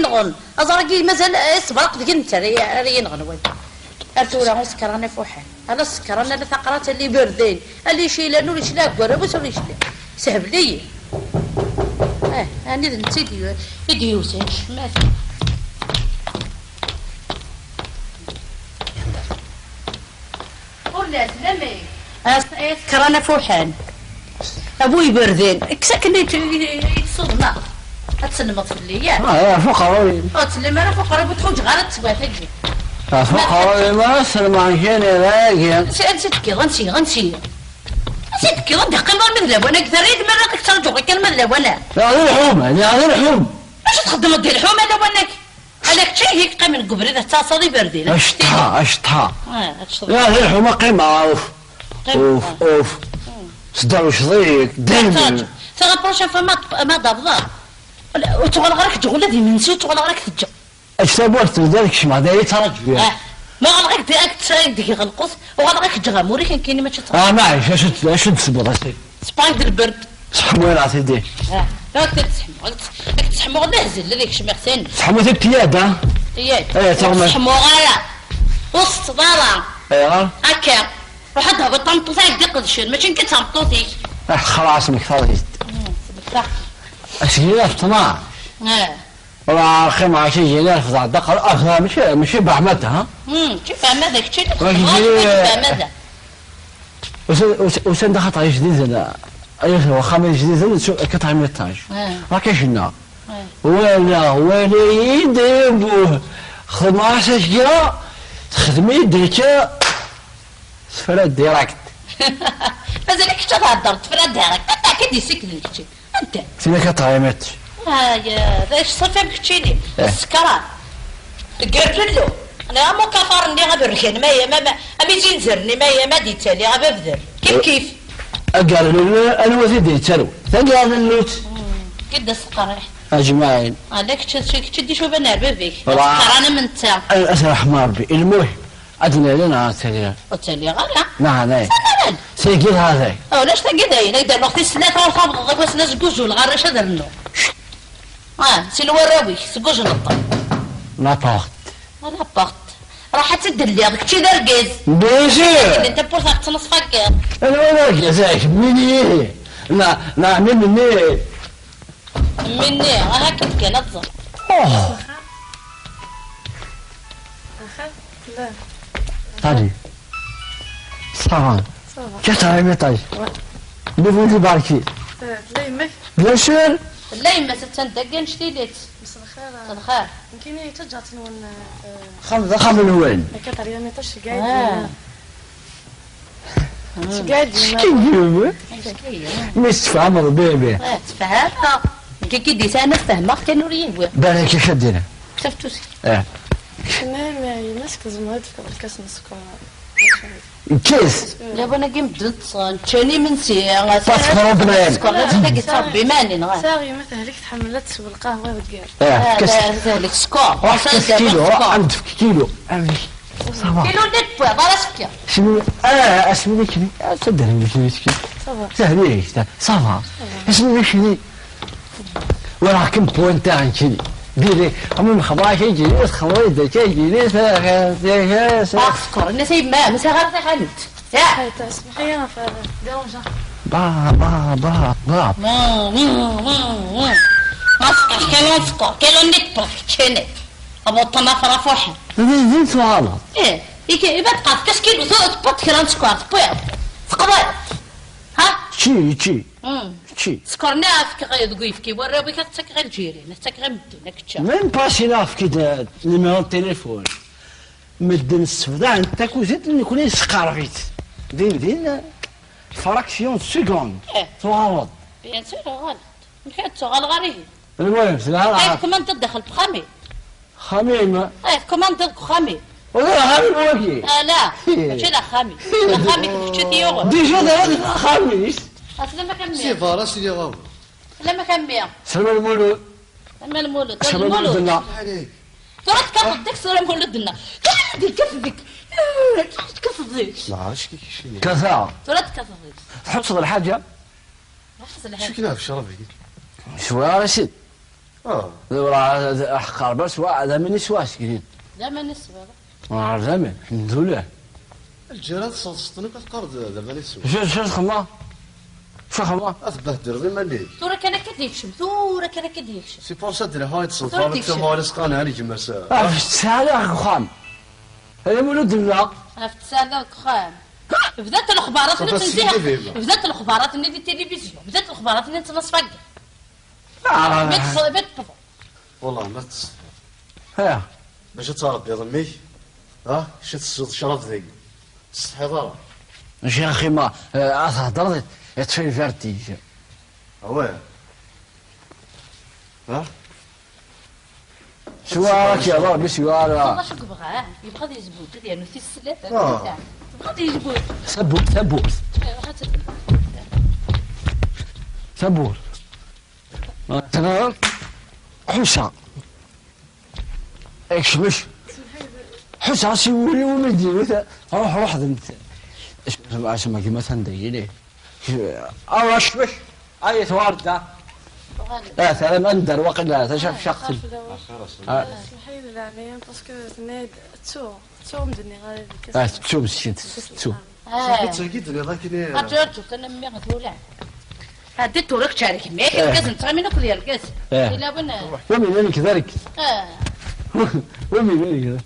ينغن أزرقي مازال يسبرق ذيك انت ري ينغن وين أرتولا سكر أنا فوحان أنا سكر أنا ثقرات اللي بردين اللي يشيلانو اللي يشيلا قربوس اللي يشيلا سهب لي أنا نسيت يدي يوسف ما في قول سلامي سكر أنا فوحان أبوي بردين كساكن يتصدنا أتسلم أطفلي فقراوي أتسلم أنا فقراوي بتخوج غير تسوى تجي فقراوي ما سلمان كيني راقي نسيت كي غنسي نسيت كي غندي قيمة المذلب وأنا كثريت مرة تكسر جوغي كالمذلب وأنا يا غير الحومة يا غير الحوم اش تخدم ديال الحومة أنا وأناك هذاك شي هيك قيم القبر إذا تصاصدي بردين أشطها يا غير الحومة قيمة أوف صدر وشضيك دايما تغبرش فما ضبضا وتغل غيرك تقول لي منسي وتغل غيرك تجا اجتاب وقت ذلك شمع داير ترجع فيها ما غلقك ديك تسايدك غلقص وغلقك تغاموري كان كاين ما تشطح معليش اش نتصبر اسي سبايد البرد صحمو وين عطي دي راك تسحمو غير نهزل هذيك شمعتين تسحمو ذاك تياد تسحمو غير وسط ضالا هكا واحد هبط طنطوطيك ديك الشير ماشي كي تنطوطيك خلاص مكثرت اسكينا في 12 والله خيمة عشي جينا في ضع دقل ماشي بعمتها كيف بعمتك شي بعمتها وسن دخلت على جديد انا ايوه خامل جديد كتعي من التاج راك شنا ولا يدير خماسة جا تخدمي ديكا تفرد ديريكت مازالك تهضر تفرد ديريكت انت كي سكن كتشي انت سينا كطعيمات يا ذا ايش صار فيك كتشيني السكران قرلو انا مو كفرني غبركن ما ابي تنزرني ما ديتالي غببذر كيف قال انا وزيدي تلو قال اللوت قد السكر اجمعين هذاك تشدي شوف انا بيك السكر انا من تا اسرع حمار بي المهم ادنى لنا تالي وتالي غير نعم سيقيل هذا ليش تقيل نقدر ناخذ السلات والخبط ضرب سلاس جوجو الغرش هذا منه سي الوراوي سكوج نطا لابورت راح تدلي هذاك تشي دركز بيجي انت بورصة تنص فكر انا وين دركز مني لا مني هاك كان تظل لا طيب صافا كتعي متاي بفولي باركي لا يمك بيان سور لا يما ستندقن شتيليت مساء الخير الخير يمكن ترجع تنون خمس وين كتر يومي طش قاعد قاعد مش تفهم البيبي تفهمها كي ديت انا فهمك كانوا ريوه بالك شدينا شفتوش انا ما يمسك زمهد في الكاس نسكر كيس لا بنا قيم دلت تشاني من سي باسكو ربنا تلاقي تربي ماني نغا ساغي مثلا هذيك تحملت تسوي القهوه وتقال كاس هذيك سكور كاس كيلو عندك كيلو كيلو نت بوا بلا سكر شنو اسمي لك صدقني لك مسكين سهلي صافا اسمي لك شنو وراه كم بوينت عن كذي ديري هم خباش يجي خباش يجي يجي سكر الناس ما مسا غير حالت يا تسمحي انا في دونجا با اسكر كيلو نت بوا تشيني ابو طنا فرافوحه زين سؤال يبقى تقاط كاش كيلو تبط كيلو سكر بوا تقبل ها شي سكرنا في غير ضقيف كي ورا بك تك غير جيري نتك غير مدنا كتشا ميم باسينا في كده نيميرو التليفون مدن السفدا انت كوزيت نكون سقارفيت دين فراكسيون سكوند تغلط بيان سور غلط مكان تغل غريب المهم سلام كمان تدخل بخمي خميمه كمان تدخل خمي ولا خميم وكي لا ماشي لا خمي لا خمي كتشتي يوغ ديجا هذا خميس اصلا ما كان سي فارس اللي غاو لا ما كان مية سلام المولود لما المولد المولود ترى تكفض ديك سلام المولد دير كفك تكفض لا شكي شنو كذا ترى تكفض تحط الحاجه شو كنا في شرفي شويه رشيد حقار بس هذا من سواس كذين زمن السوا زمان الحمد لله الجيران صلصتني كتقرض دابا نسوا شو خما شو خما اثبت دربي مالي ثورة كان كديكشم ثورة كان كديكشم سي بور سا دري هاي تصل فالك تمارس قانا هاني جمسا في السهالة خام هذا مولود لا في السهالة خام بدات الاخبارات اللي تنزيها بدات الاخبارات اللي في التلفزيون بدات الاخبارات اللي تنصفق بيت والله ما تص ها باش تعرف يا ضمي شت الشرف ذي الحضاره ماشي يا اخي ما هضرت يطفي فيرتي واه سوارك يا ربي سوارك والله شو يبغى يزبط ديالو في السلات يبغى يزبط ثبوت ثبوت مثلا حسا ايش مش حسا سيولي ومدي روح ذنت اسمع كي مثلا ديني او اشبش اي ورده لا ثلاث اندر وقلا تشوف شخص اسمحي لي يعني باسكو تناد تو مدني غادي تو مسكين تو تاكيد لي ذاك اجرت كان مي غدولع هديت ورك تشارك مي كاز انت من كل الكاس الا بنا ومن كذلك ومن كذا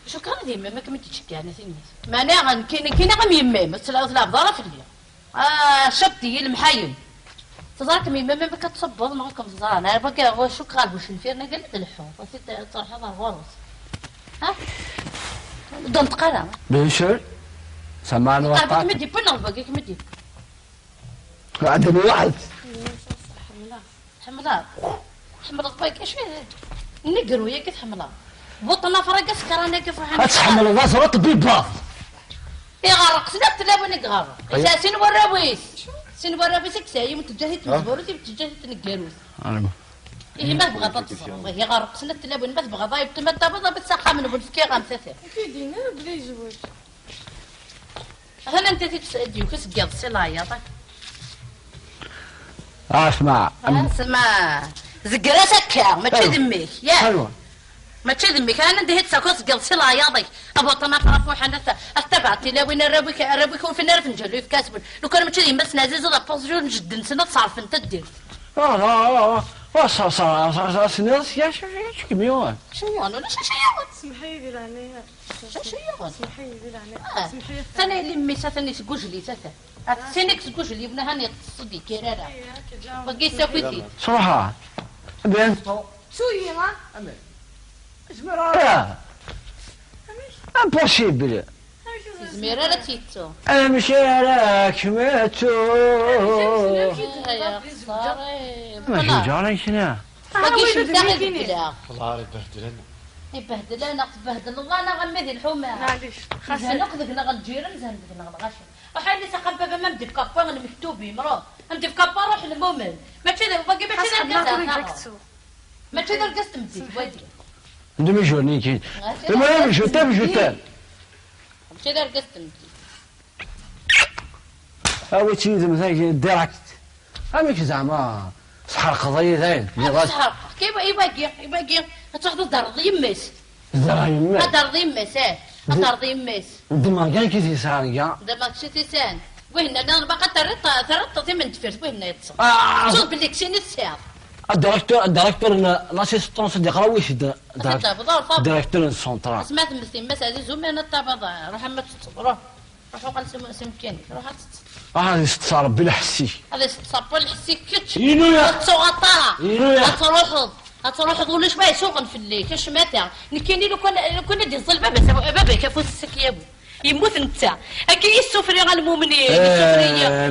شو كان ديما ما كنت تشكي انا ثاني ما انا كاين غير يمي مثلا ثلاث ظرف الليل شبتي المحايل تظهرك ميمة ما كتصبض معكم تظهر انا بقى شو قال واش نفيرنا قال الحوم وثيت طرح هذا غرس ها دنت قرا بشر سمعنا وقت مدي بنا باقي مدي عندنا واحد حملاء باقي ايش نقروا يا كيف حملاء بطنا فرق سكرانه كيف اتحمل الراس رطبي باف يغرق سنت لا بني غرق اساسين وراويس سين وراويس كساي متجهي تزبورو تجهي تنقروس إيه ما تبغى تتصل هي غرق سنت لا بني ما تبغى ضايب تمد بضا بالساقه من بنفكي غنثاثر كيدينا بلا يزوج هل انت تسالي وكس قيض سلايا اسمع زقراسك ما تشذميك يا حلوه ما تشذميك انا اندهيت ساكوس قيض سلايا ضيك ابو طماط رفوح انا اتبعتي لا وين الربك وفي النار نجلو في كاسب لو كان ما تشذم بس نازل زاد بوزيون جدا سنه صارف انت دير صار سناس يا كميون شيون ولا شيون اسمحي لي لعنيها شيون اسمحي لي لعنيها اسمحي لي ثاني اللي مي ثاني سكوجلي ثاثا سينك سكوجلي ابن هاني تصدي كيرارا بقي ساكوتي صراحه بنت شو هي ما زميرة امبوسيبل زميرة لا تيتو امشي على كميتو يا خساري ماشي جاري شنو باقي شو داخل بلا والله يبهدلنا يبهدلنا تبهدل الله انا غنمدي الحومه معليش خاصنا نقذك نغل جيران زين نغل غاشي وحالي سقبابه ما مدي بكابا مكتوبي مرا مدي بكابا روح للمؤمن ما تشذا باقي ما تشذا ما تشذا القسط مدي وادي دمي جوني كي دمي جوتام تشذا القسط مدي هاو تشي مثلا ديريكت هاميك زعما صحر قضيه ذاين صحر كيف يباقي تاخذ درض يمس زرايم درض يمس درض يمس دما كان كي تيسان كاع دما كشتي سان وهنا انا باقا ترطط من تفرت وهنا يتصل شوف باللي كشيني الساعه الديريكتور لاسيستون صديق راه واش الديريكتور السونترال سمعت مسلم عزيز ومن الطابضه روح ما روح وقال سمكاني روح هذا استتصال بلا حسي هذا استتصال بلا حسي كتش ينو يا تروح تروح ولا شويه سوقن في الليل كاش ماتا نكيني لو كان دي الظل بابا كافوس السكيابو يموت نتا هكا يسوفري على المؤمنين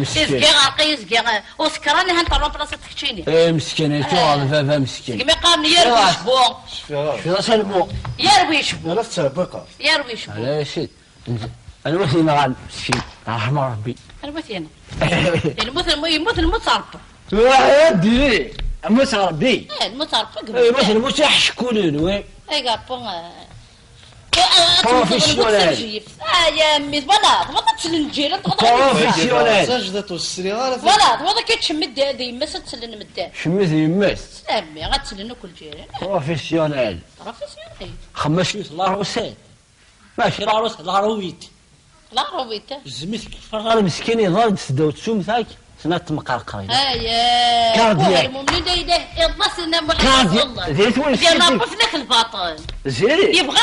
يسوفري يزكي وسكراني هانطلون بلاصه تكتشيني مسكين تو بابا مسكين كما قال يروي شبو في راس المو يروي شبو لا تسابقه يروي شبو على شيء انا وثي نغال مسكين رحم ربي انا وثي انا يموت المتصرف يا دي المتصرف بي المتصرف مثلا المتاح شكون وين اي قابون بروفيسيونيل يا مي فوالا ما تسلن الجيران بروفيسيونيل سجدت والسري غير فوالا فوالا كيتشمد هذه يماس تسلن مدان شميت يماس سامي غتسلنو كل جيران بروفيسيونيل بروفيسيونيل خمس الله روسين ماشي لا روس لا رويت لا رويته زميتك فرغال مسكين يضرب تسداو تسوم ثاك سنات مقرقرين يا كاردياك المؤمنين دايده يضلسنا محمد كاردياك زيت وين يا نربف لك الباطل زيري يبغى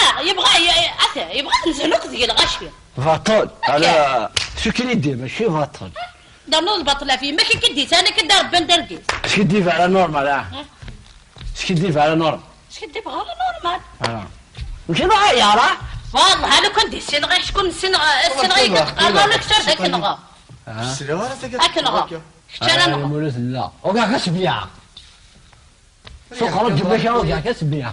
نزلوك ذي الغشيه فاطول على شو كاين يدير ماشي فاطول دارنا الباطل فيه ما كي كديت انا كدار بندركيز اش كدير على نورمال اش كدير على نورمال اش كدير على نورمال ماشي نغير والله انا كنت السن غير شكون السن غير كتقرر لك كثر ذاك نغا السري غير هاك نغا شتي انا نغا مولات لا وكاع كسبيع سوق رد باش وكاع كسبيع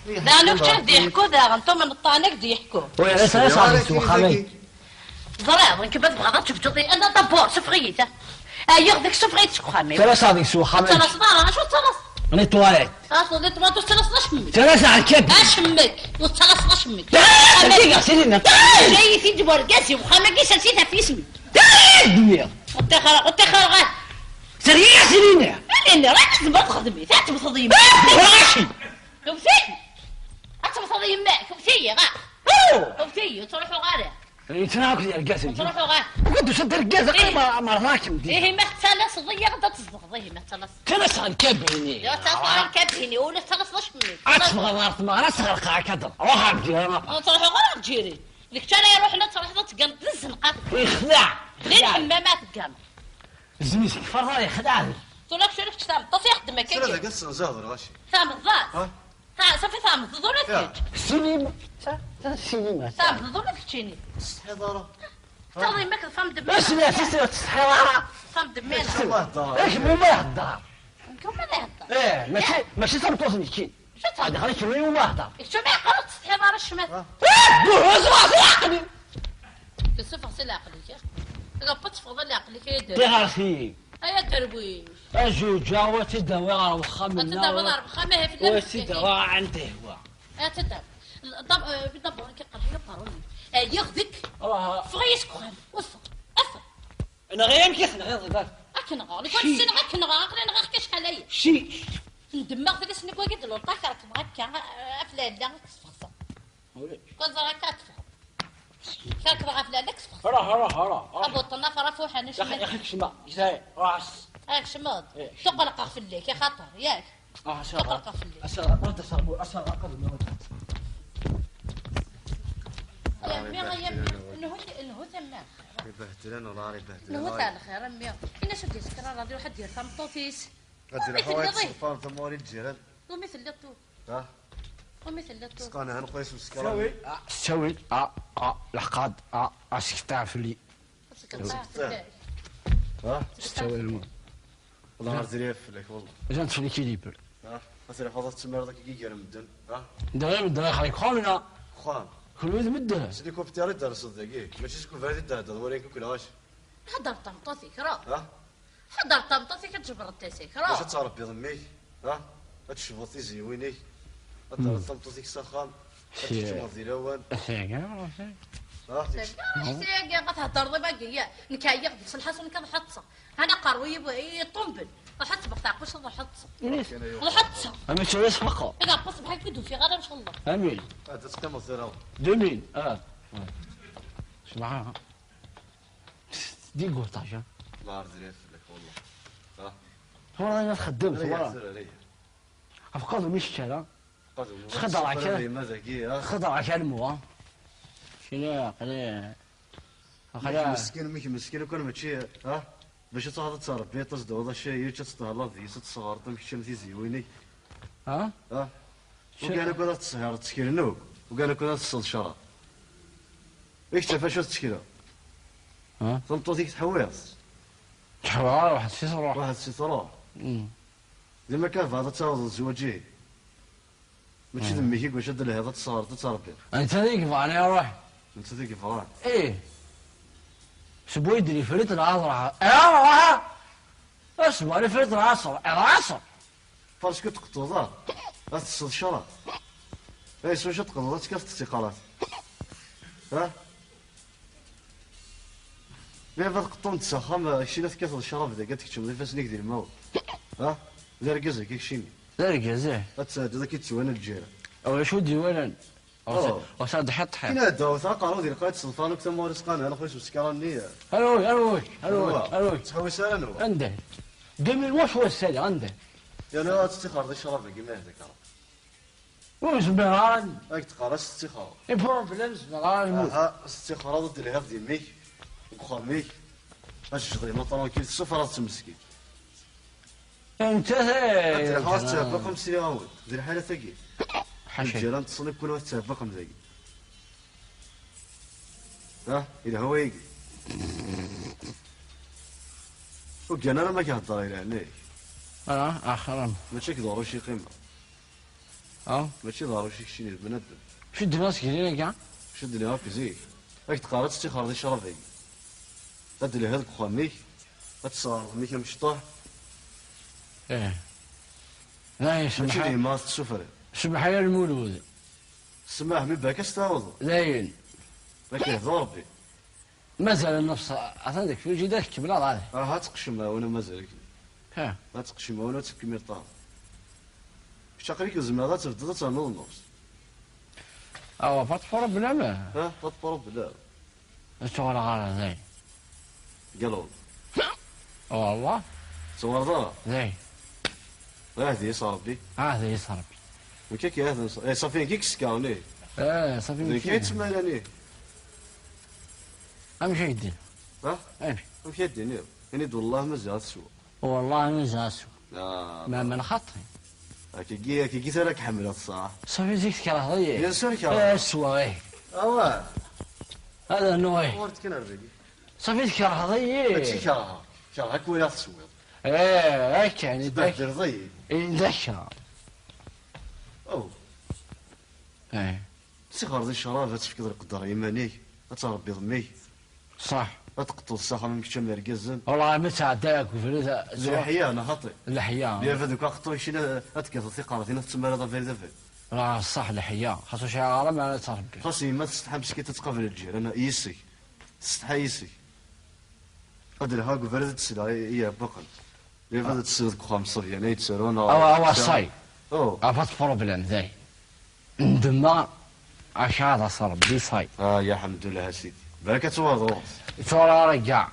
لا انا كنت يحكوا ذا انتم من الطانك دي يحكوا وي صافي سوق خامي ضرب كيف تبغى تشوف تطي انا طبور سفريته ياخذك سفريت سوق خامي ترى صافي سوق خامي ترى صدار شو ترى راني تواليت اصلا انت ما تستلص شمك ترى على الكب اشمك وتستلص شمك دقيقة سيدنا جاي في جبر قاسي وخامة كيس نسيتها في اسمي الدنيا وتخرج سريع سيدنا انا راك تبغى تخدمي ثلاث بصديم راشي كوفي انت بصديم معك كوفي غا كوفي وتروحوا غادا يتناكل يا القاسم وتروحوا غا وقدو شد القاسم ما راكم ايه ما تسالس ضيع غدا تصدق ضيع ما تسالس تنس على الكب هني لا تصدق كابيني ولا تسالس شمك أتبغى ضارت ما أنا سرقة كدر روح أبدي أنا تروحوا غا تجيري لك كان يروح لنا تروح تقام تزنقات ويخدع لين الحمامات تقام زميلك فرضا يخدعني تقول لك شنو تسام طفي يخدمك سري هذا قصة زهر غاشي ثامن ضاع صافي ثامن تظن فيك السينما السينما ثامن تظن فيك تشيني حضارة تظن ماك فهم دمينا اسمع تستحيرها فهم دمينا ايش مو ما يهضر كم ما يهضر ايه ماشي صار مسكين شو هذا خليك مين وما يهضر شو ما يقرا تستحير الشمال بوز راسي عقلي كسف غسل عقلك يا غبط فضل عقلك يا درب تعرفي يا درويش اجو جاوتي دواء وخمنا تدور ضرب خمه في اللبس وسي دواء عنده هو يا تدور بالضبط كيقرا يقروني ياخذك فغيس كوان وصل افر انا غير كيف غير ذاك اكنغا لي كنت سنغا اكنغا عقلي نغا كاش حلايا شي ندمغ ذاك السنك وقيت له طاكرت هكا افلا لا تصفص كون زراك تفهم كاك بغا افلا لك تصفص هرا ابو الطناف راه فوحه نشمل يا اخي شما يساي راس هاك شماض تقلق في الليك يا خطر ياك تقلق في الليك اسرق انه تمام يبهدلنا الله يبهدلنا انه تاع الخير امي كنا شو دير سكر راه واحد دير طمطوطيس غادي حوايج صفان ثم وليد الجيران ومثل الطو ومثل الطو سكانها نقيس وسكان سوي العقاد اسكتا في لي استوي المهم والله نهار زريف لك والله جات في الكيليبر مثلا فضلت تسمى هذاك كي مدن دغيا خليك خامنا خوان كل واحد مده سيدي كوبتيري دار صدقيك ماشي شكون فادي دار ولكن كلهاش حضر طمطوطيك راه حضر طمطوطيك تجبر التاسيك راه واش تعرف بيضميك هتشوفي زيوينيك هتعرف طمطوطيك سخان هتشوف ديلاوان سياقي غتهضر ضي باقي نكايق بس الحسن كنحطها انا قروي يطنبل حط بقطع واش نحطها نحطها اما شو اسمقه انا قص بحال كيدو في غدا ان شاء الله امين هذا تقيم الزراو 2000 شمعها دي قرطاجة الله يرزقك لك والله والله انا خدمت والله افقد مش شرا خدر عشان خدر عشان مو شنو مسكين مسكين وكان ماشي باش تصعد تصرف بيت تصدو هذا الشيء تستهلا ذي ست صغار تمشي متي زيويني وقال لك ولا تصهر تسكير نوك وقال لك ولا تصل شرا ايش تفاش تسكيرها ثم ديك تحويص واحد سي صراحه واحد سي صراحه زعما كان هذا تعوض الزواجي ماشي دمي كيك باش دير هذا الصغار تتصرف انت ذيك فاني روح انت ذيك فران ايه سبو يدري فريت العصر ايه اسمع لي فريت العصر فاش كنت تقطوضا غتصل شرا اي سو شو تقضى كيف الاستقالات ها بين فهاد القطون تسخم شينا كيف الشراب ذا قالت كتشوف ذي فاسنيك ديال الماء ها ذا ركزه كيك شيني ذا ركزه هذا كيتسوانا الجيران او شو ديوانا وصاد حط حط كاين هذا وثا قالوا ديال قايت السلطان وكتا مورس قانا انا خويا مسكراني الو تحوي سالا هو عنده دم واش هو السالي عنده يعني لا تستخار ذا الشراب كيما هذاك وزبران هاك تقرا استخاره بروبليم زبران ها استخاره ضد الهاف ديال ميك وخاميك اش تغي ما طرونكيل السفره تمسكي انت خلاص تفاقم سيدي غاود دير حاله ثقيل حاشا الجيران تصلي كل واحد تفاقم ثقيل ها الى هو يجي وكان انا ما كنهضر الى عليك اخرا ماشي كيدورو شي قيمه ماشي ضروري شي البنادم شد راسك هنا كاع شد لي هاك زيك هاك تقرا استخاره ديال الشرف هاك هاد لي هذاك خاميك هتصار ميك مشطوح لا يسمح ماشي ما السفر سمح يا المولود سماح من باك استعوض زين باك يهضر ربي مازال النفس عطاك في جدك كبلا عليه هاتقشم وانا مازال ها هاتقشم وانا تبكي ميرطان شاقريك الزمالة تبدا تنوض النفس فطفر بلا ما فطفر بلا صور غالا زين قالوا والله صور دارا زين هذه صار ربي هذا يصرب وكيك هذا صافي كيك سكاوني صافي كي تسمى لاني امشي يدين امشي يدين يعني والله مازال سوا والله مازال سوا ما من خطي كي ثلاك حملت الصراحه صافي زيك تكره ضيق يا سوري كره سوا هذا نوعي ورد كنا ربي صافي تكره ضيق ماشي كرهك ولا تصوير هاك يعني دير ضيق نذكر صغار ذي الشراب تفكر القدر يماني تربي ضمي صح تقطو الساخه من كتشم ركزن والله ما تعداك وفريده اللحيه انا خاطي اللحيه بيا فدوك قطو شي اتكثر ثقه فينا تسمى هذا فريده في صح اللحيه خاصو شي عاره ما تربي خاصني ما تستحى مسكي تتقابل الجير انا يسي تستحى يسي قدر هاك فريده تسلا هي بقل بيا فدوك تسلك خمس يعني يتسالون او صاي افات بروبليم ذاي ندما عشان صار بي صاي يا الحمد لله سيدي بركة توضو ترى رجع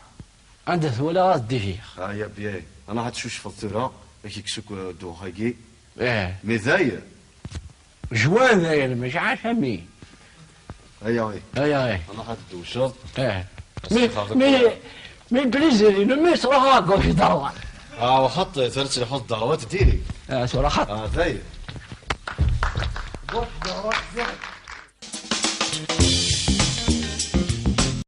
عنده ثولا غادي فيه يا بيا انا هتشوش فطيره كيك سوك دو هاكي مزايا جوان ذاير مش عارف مين هيا انا هدو شرط مي بليزير انه ما يصرا هاكو في دروان وخط ثلاث حط ضروات ديري صراحه ذاير ضروات